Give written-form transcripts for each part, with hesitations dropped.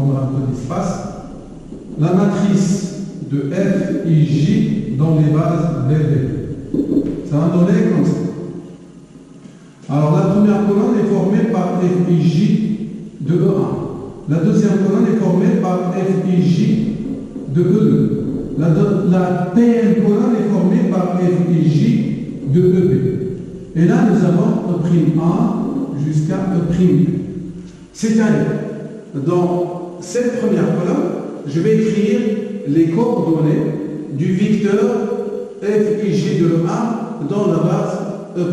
prendre un peu d'espace. La matrice de F, I, J dans les bases BD. Ça va donner comme ça. Alors la première colonne est formée par F, I, J de E1. La deuxième colonne est formée par F, I, J de E2. La PM colonne est formée par F, I, J de EB. Et là, nous avons E'1 jusqu'à E'. C'est-à-dire, dans cette première colonne, je vais écrire les coordonnées du vecteur F, I, J de E1 dans la base E'1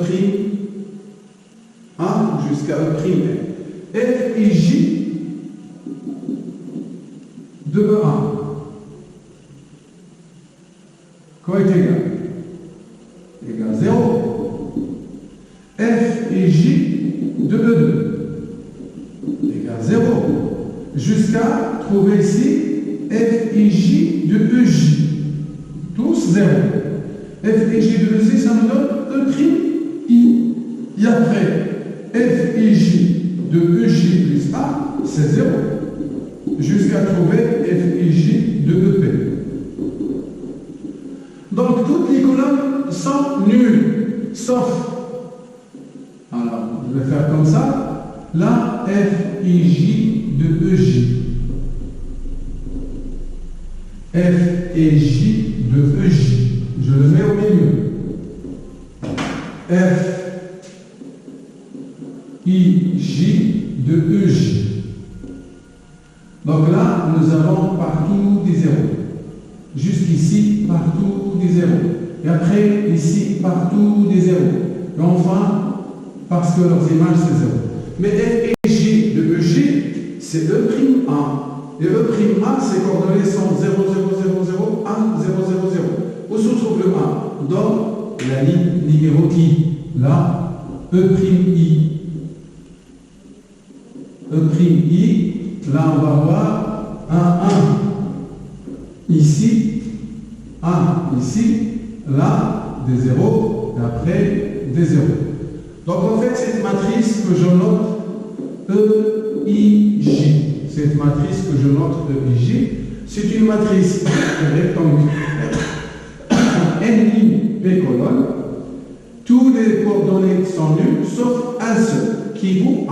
jusqu'à E'. F, I, J de E1. Quoi est égal? Égal 0. F et J de E2 égale 0. Jusqu'à trouver ici F et J de EJ. Tous 0. F et J de EJ, ça nous donne E'. Et après, F et J de EJ plus 1, c'est 0. Jusqu'à trouver F et J de EP. Donc toutes les colonnes sont nulles, sauf, alors je vais faire comme ça, là F et J de EJ. F et J de EJ. Je le mets au milieu. F, I, J de EJ. Donc là, nous avons partout des zéros. Jusqu'ici, partout des zéros. Et après, ici, partout des zéros. Et enfin, parce que leurs images, c'est 0. Mais F et J de EJ, c'est E'1. Et E'1, ses coordonnées sont 0, 0, 0, 0, 1, 0, 0, 0. Où se trouve le 1? Dans la ligne numéro I. Là, E'I. E'I. Là, on va voir un 1. Ici, 1 ici, là, des zéros, et après, des zéros. Donc en fait, cette matrice que je note, EIJ, cette matrice que je note EIJ, c'est une matrice rectangulaire, N ligne, P colonne, tous les coordonnées sont nulles, sauf un seul, qui vaut 1.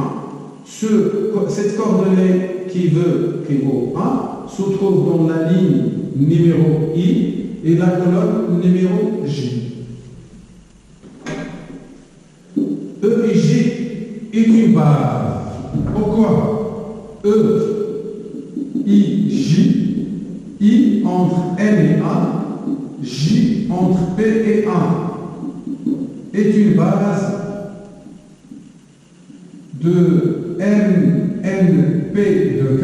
Cette coordonnée qui vaut 1 se trouve dans la ligne numéro I et la colonne numéro J. E et J est une base. Pourquoi? E, I, J, I entre N et 1, J entre P et 1 est une base de M, N, P de K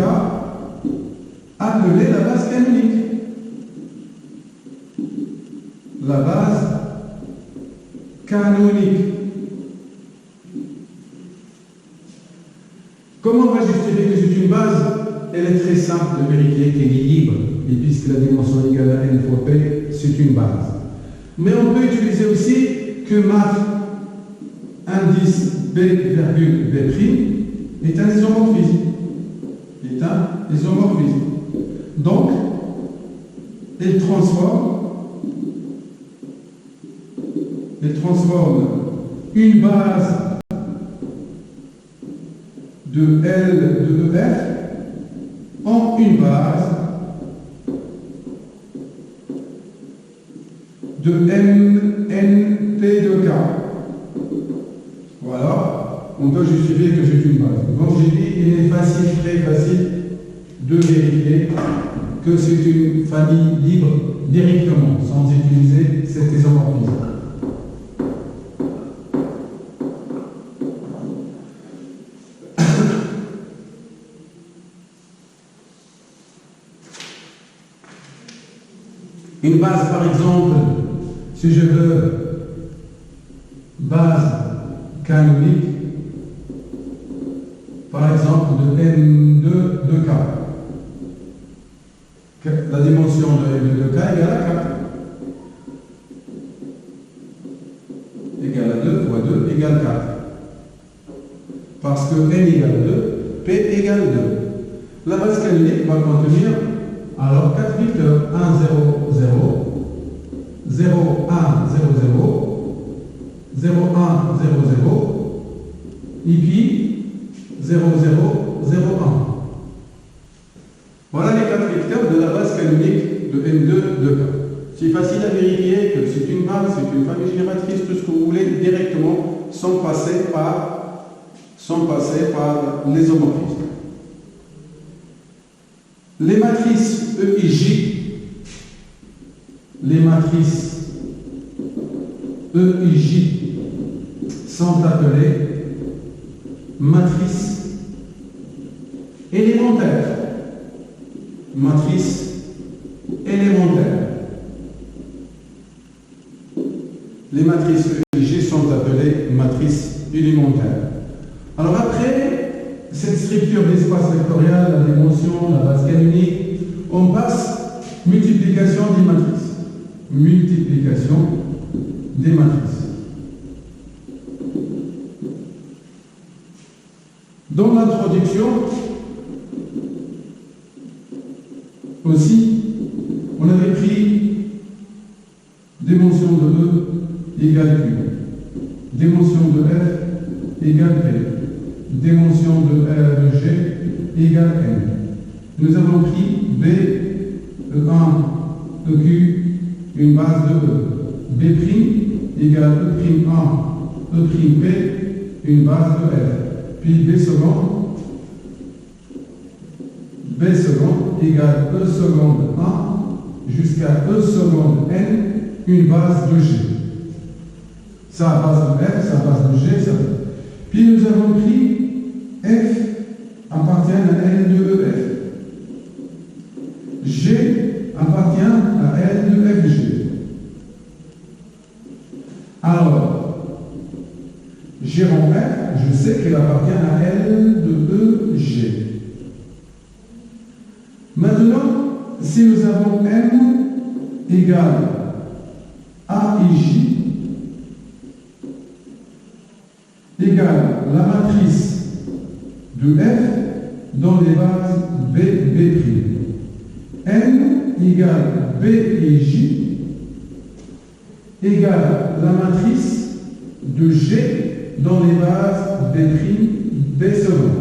appelée la base canonique. La base canonique. Comment on va justifier que c'est une base? Elle est très simple de vérifier qu'elle est libre. Et puisque la dimension est égale à n fois p, c'est une base. Mais on peut utiliser aussi que math indice b virgule b' est un isomorphisme. Donc, elle transforme une base de L de EF en une base de MNP de K. Voilà, on doit justifier que c'est une base. Donc j'ai dit, il est facile, très facile de vérifier que c'est une famille libre directement, sans utiliser cet isomorphisme. Une base, par exemple, si je veux base canonique, par exemple de M2 de K. La dimension de M2 de K égale à 4. Égale à 2 fois 2 égale 4. Parce que N égale 2, P égale La base canonique va contenir alors 4 vecteurs 1, 0, 0, 0, 1, 0, 0, 0, 1, 0, 0, et puis 0, 0, 0, 1. Voilà les 4 vecteurs de la base canonique de M2 de K. C'est facile à vérifier que c'est une base, c'est une famille génératrice, tout ce que vous voulez, directement, sans passer par les homomorphismes. Les matrices E et J, sont appelées matrices élémentaires. Les matrices E et J sont appelées matrices élémentaires. Alors après cette structure d'espace vectoriel, la dimension, la base canonique, on passe multiplication des matrices. Dans l'introduction, aussi, on avait pris dimension de E égale Q, dimension de F égale P, dimension de G égale N. Nous avons pris B, E1, EQ, une base de E, B' égale E'1, E'P, une base de F, puis B second égale E seconde 1 jusqu'à E seconde N, une base de G. Ça, base de F, ça, base de G, ça. Puis nous avons pris F appartient à L de EF. G appartient à L de FG. Alors, G en F, je sais qu'il appartient à L de EG. Maintenant, si nous avons M égale A et J égale la matrice de F dans les bases B, B'. N égale B et J égale la matrice de G dans les bases B', B second.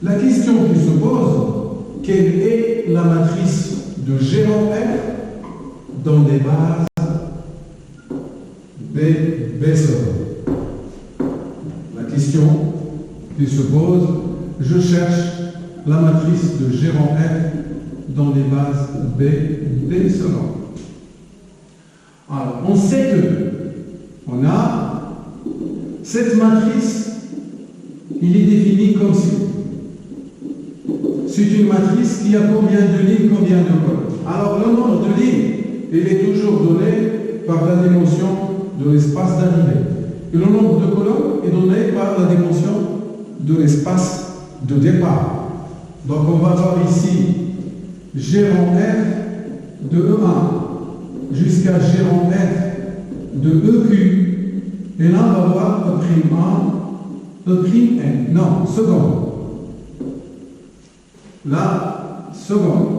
La question qui se pose, quelle est la matrice de G en F dans des bases B, B second? La question qui se pose, je cherche la matrice de G en F dans les bases B, B second. Alors, on sait que on a cette matrice, il est défini comme suit. C'est une matrice qui a combien de lignes, combien de colonnes. Alors, le nombre de lignes, il est toujours donné par la dimension de l'espace d'arrivée. Et le nombre de colonnes est donné par la dimension de l'espace de départ. Donc, on va voir ici G en F de E1 jusqu'à G en F de EQ. Et là, on va voir E'1, E'N. Non, seconde. La seconde,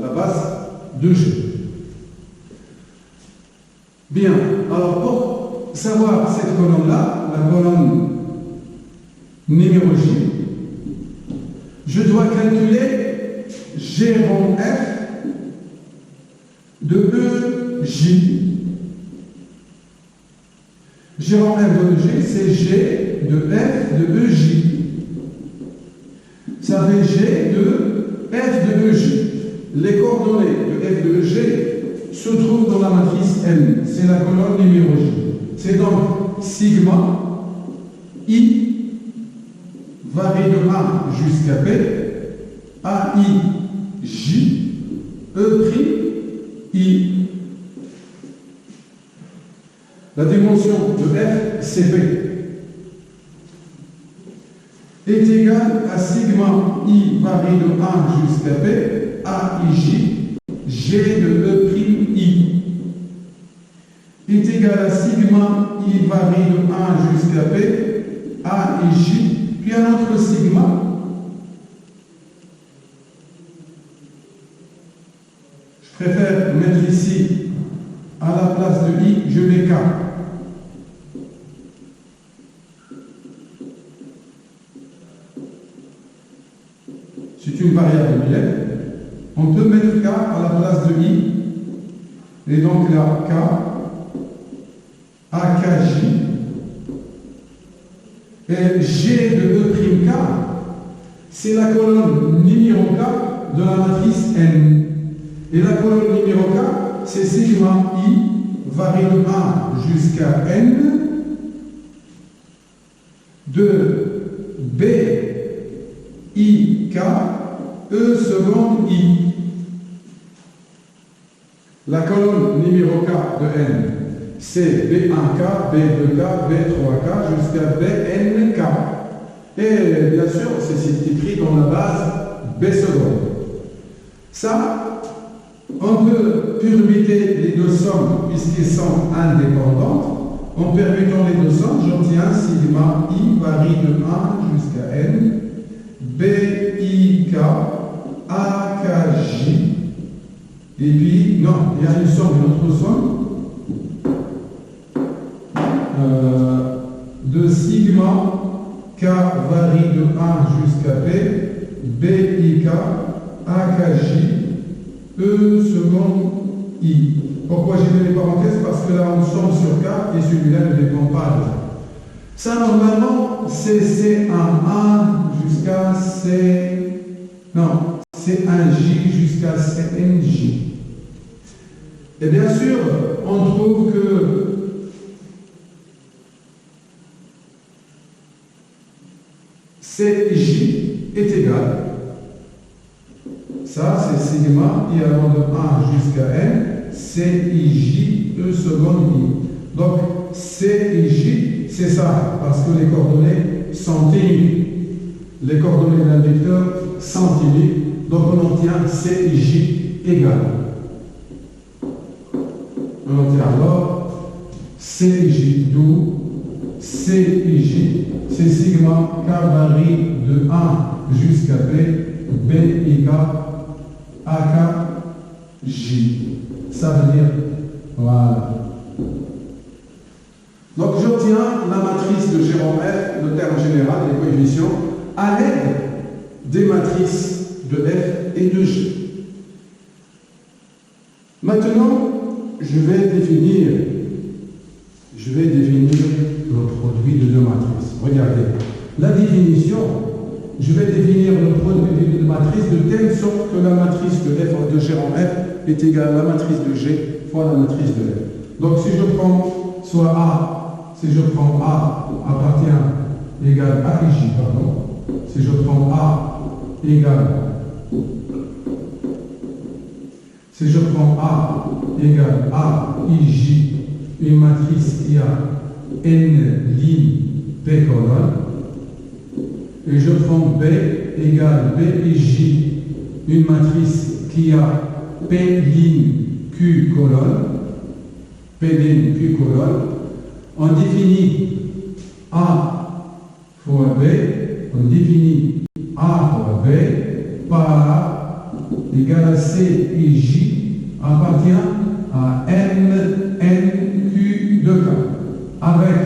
la base de G. Bien, alors pour savoir cette colonne-là, la colonne numéro J, je dois calculer G en F de EJ. G en F de EJ, c'est G de F de EJ. Ça fait G de F de EJ. Les coordonnées de F de EG se trouvent dans la matrice M. C'est la colonne numéro J. C'est donc sigma I varie de 1 jusqu'à P, AI J, E', La dimension de F, c'est P, est égale à sigma I varie de 1 jusqu'à P, AI J, G de E', est égal à sigma I varie de 1 jusqu'à P, A et J, puis un autre sigma préfère mettre ici, à la place de I, je mets K. C'est une variable bielle. On peut mettre K à la place de I. Et donc là, K, AKJ. Et G de E'K, c'est la colonne numéro K de la matrice N. Et la colonne numéro K, c'est sigma I varie de 1 jusqu'à N de B, I, K, E seconde I. La colonne numéro K de N, c'est B1K, B2K, B3K jusqu'à BNK. Et bien sûr, c'est écrit dans la base B seconde. Ça, on peut permuter les deux sommes puisqu'ils sont indépendantes. En permutant les deux sommes, j'obtiens sigma I varie de 1 jusqu'à N, BIK, AKJ. Et puis, non, il y a une somme, une autre somme. De sigma K varie de 1 jusqu'à P, BIK, AKJ, E seconde I. Pourquoi j'ai mis les parenthèses? Parce que là on somme sur K et celui-là ne dépend pas de ça. Ça normalement c'est C1A jusqu'à C... Non, C1J jusqu'à CNJ. Et bien sûr, on trouve que CJ est égal. Ça, c'est sigma I allant de 1 jusqu'à N, CIJ, E seconde I. Donc, CIJ, c'est ça, parce que les coordonnées sont tenues. Les coordonnées d'un vecteur sont tenues, donc on obtient CIJ égal. On obtient alors CIJ, d'où CIJ, c'est sigma K varie de 1 jusqu'à P, BIK, AKJ. Ça veut dire, voilà. Donc j'obtiens la matrice de G en F, le terme général des coefficients, à l'aide des matrices de F et de G. Maintenant, je vais définir le produit de deux matrices. Regardez, la définition, je vais définir le produit de deux matrices de telle sorte que la matrice de F de G en F est égale à la matrice de G fois la matrice de F. Donc si je prends soit A, si je prends A appartient égale à IJ, pardon, si je prends A égale, si je prends A égale à IJ, une matrice qui a N ligne P colonne, et je prends B égale BIJ, une matrice qui a P ligne Q colonne, P ligne Q colonne, on définit A fois B, on définit A fois B par A égale à CIJ appartient à MNQ de K. Avec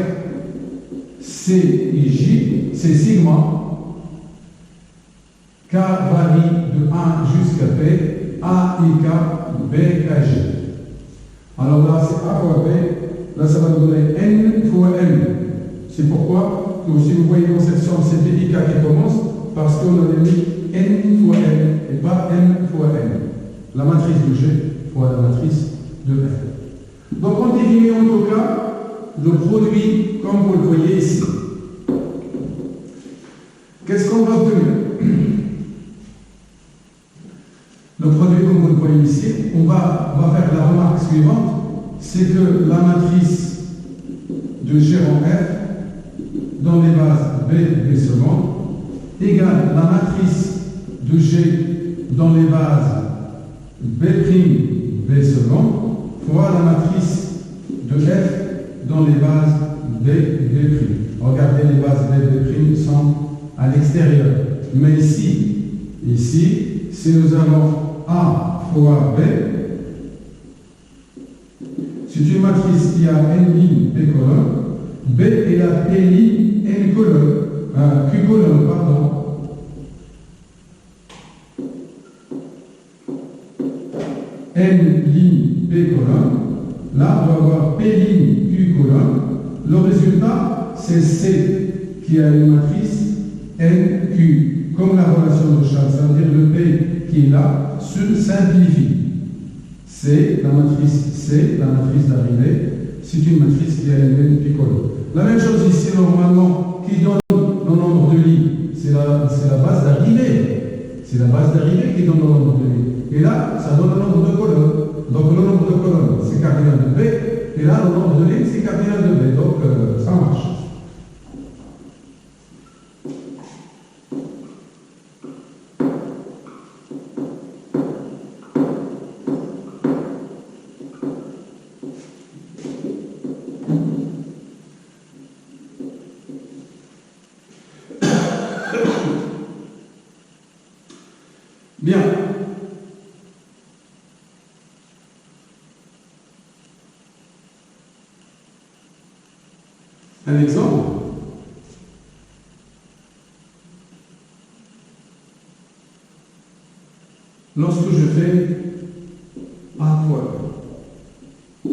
CIJ, c'est sigma K varie de 1 jusqu'à P, AIK, BKJ. Alors là, c'est A fois B, là ça va nous donner N fois M. C'est pourquoi, si vous voyez dans cette somme, c'est BIK qui commence, parce qu'on a mis N fois M et pas M fois N. La matrice de G fois la matrice de F. Donc on définit en tout cas le produit comme vous le voyez ici. Qu'est-ce qu'on va obtenir? Le produit comme vous le voyez ici, on va faire la remarque suivante, c'est que la matrice de G en F dans les bases B, B seconde égale la matrice de G dans les bases B', B seconde fois la matrice de F dans les bases B, B'. Regardez, les bases B, B' sont à l'extérieur. Mais ici, si nous avons A fois B, C'est une matrice qui a n ligne P colonne, B et la P ligne N colonne, Q colonne, pardon. N ligne P colonne, là on doit avoir P ligne Q colonne. Le résultat, c'est C qui a une matrice NQ, comme la relation de Charles, ça veut dire le P qui est là se simplifie. C, la matrice d'arrivée, c'est une matrice qui a une même picolone. La même chose ici, normalement, qui donne le nombre de lignes, c'est la base d'arrivée. C'est la base d'arrivée qui donne le nombre de lignes. Et là, ça donne le nombre de colonnes. Donc le nombre de colonnes, c'est cardinal de B. Et là, le nombre de lignes, c'est cardinal de B. Donc ça marche. Bien. Un exemple. Lorsque je fais A fois E,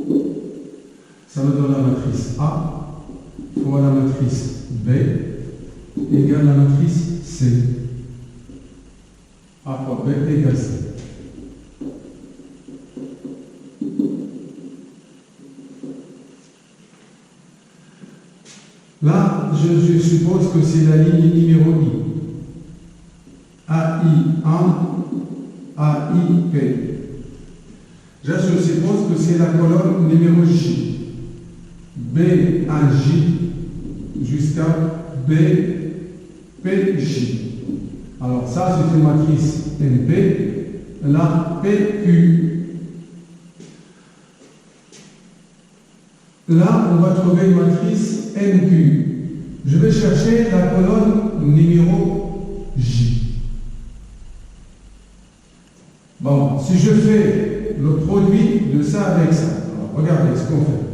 ça me donne la matrice A fois la matrice B égale la matrice C. A fois B égale C. Là, je suppose que c'est la ligne numéro I. AI1, AIP. Je suppose que c'est la colonne numéro J. BAJ jusqu'à BPJ. Alors ça, c'est une matrice NP. La PQ. Là, on va trouver une matrice NQ. Je vais chercher la colonne numéro J. Bon, si je fais le produit de ça avec ça, alors regardez ce qu'on fait.